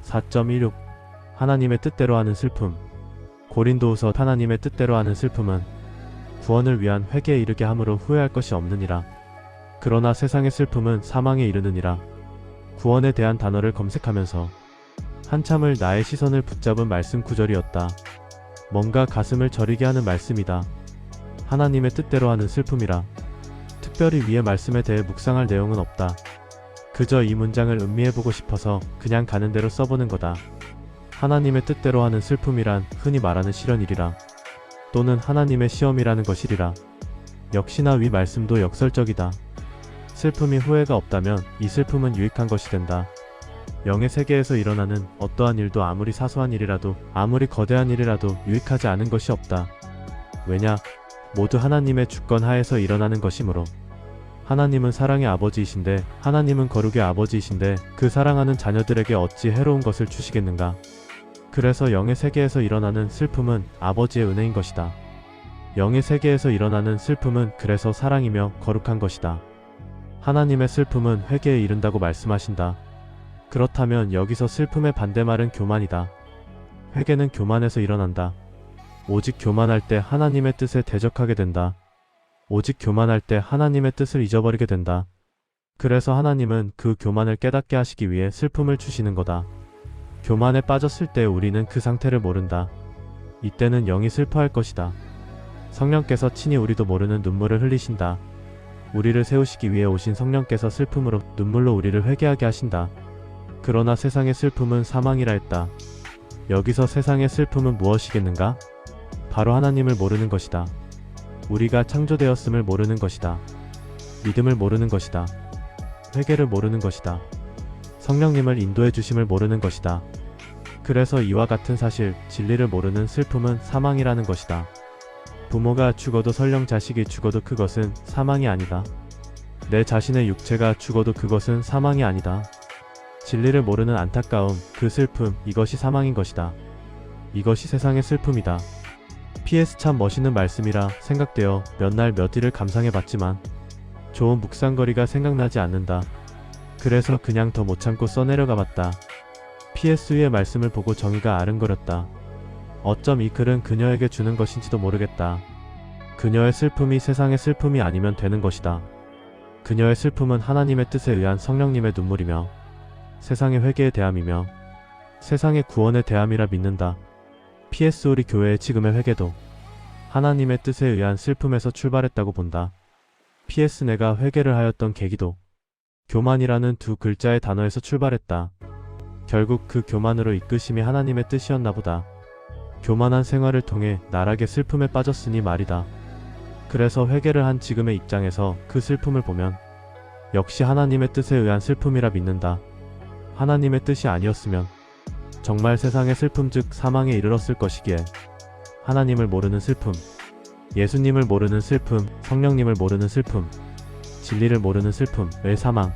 4.16 하나님의 뜻대로 하는 슬픔. 고린도후서 하나님의 뜻대로 하는 슬픔은 구원을 위한 회개에 이르게 함으로 후회할 것이 없느니라. 그러나 세상의 슬픔은 사망에 이르느니라. 구원에 대한 단어를 검색하면서 한참을 나의 시선을 붙잡은 말씀 구절이었다. 뭔가 가슴을 저리게 하는 말씀이다. 하나님의 뜻대로 하는 슬픔이라. 특별히 위의 말씀에 대해 묵상할 내용은 없다. 그저 이 문장을 음미해보고 싶어서 그냥 가는 대로 써보는 거다. 하나님의 뜻대로 하는 슬픔이란 흔히 말하는 시련이리라. 또는 하나님의 시험이라는 것이리라. 역시나 위 말씀도 역설적이다. 슬픔이 후회가 없다면 이 슬픔은 유익한 것이 된다. 영의 세계에서 일어나는 어떠한 일도 아무리 사소한 일이라도 아무리 거대한 일이라도 유익하지 않은 것이 없다. 왜냐? 모두 하나님의 주권 하에서 일어나는 것이므로. 하나님은 사랑의 아버지이신데, 하나님은 거룩의 아버지이신데 그 사랑하는 자녀들에게 어찌 해로운 것을 주시겠는가? 그래서 영의 세계에서 일어나는 슬픔은 아버지의 은혜인 것이다. 영의 세계에서 일어나는 슬픔은 그래서 사랑이며 거룩한 것이다. 하나님의 슬픔은 회개에 이른다고 말씀하신다. 그렇다면 여기서 슬픔의 반대말은 교만이다. 회개는 교만에서 일어난다. 오직 교만할 때 하나님의 뜻에 대적하게 된다. 오직 교만할 때 하나님의 뜻을 잊어버리게 된다. 그래서 하나님은 그 교만을 깨닫게 하시기 위해 슬픔을 주시는 거다. 교만에 빠졌을 때 우리는 그 상태를 모른다. 이때는 영이 슬퍼할 것이다. 성령께서 친히 우리도 모르는 눈물을 흘리신다. 우리를 세우시기 위해 오신 성령께서 슬픔으로 눈물로 우리를 회개하게 하신다. 그러나 세상의 슬픔은 사망이라 했다. 여기서 세상의 슬픔은 무엇이겠는가? 바로 하나님을 모르는 것이다. 우리가 창조되었음을 모르는 것이다. 믿음을 모르는 것이다. 회개를 모르는 것이다. 성령님을 인도해 주심을 모르는 것이다. 그래서 이와 같은 사실, 진리를 모르는 슬픔은 사망이라는 것이다. 부모가 죽어도 설령 자식이 죽어도 그것은 사망이 아니다. 내 자신의 육체가 죽어도 그것은 사망이 아니다. 진리를 모르는 안타까움, 그 슬픔, 이것이 사망인 것이다. 이것이 세상의 슬픔이다. PS 참 멋있는 말씀이라 생각되어 몇 날 며칠을 감상해봤지만 좋은 묵상거리가 생각나지 않는다. 그래서 그냥 더 못 참고 써내려가봤다. PS 위의 말씀을 보고 정의가 아른거렸다. 어쩜 이 글은 그녀에게 주는 것인지도 모르겠다. 그녀의 슬픔이 세상의 슬픔이 아니면 되는 것이다. 그녀의 슬픔은 하나님의 뜻에 의한 성령님의 눈물이며 세상의 회개의 대함이며 세상의 구원의 대함이라 믿는다. PS 우리 교회의 지금의 회개도 하나님의 뜻에 의한 슬픔에서 출발했다고 본다. PS 내가 회개를 하였던 계기도 교만이라는 두 글자의 단어에서 출발했다. 결국 그 교만으로 이끄심이 하나님의 뜻이었나 보다. 교만한 생활을 통해 나락의 슬픔에 빠졌으니 말이다. 그래서 회개를 한 지금의 입장에서 그 슬픔을 보면 역시 하나님의 뜻에 의한 슬픔이라 믿는다. 하나님의 뜻이 아니었으면 정말 세상의 슬픔 즉 사망에 이르렀을 것이기에 하나님을 모르는 슬픔, 예수님을 모르는 슬픔, 성령님을 모르는 슬픔, 진리를 모르는 슬픔, 왜 사망?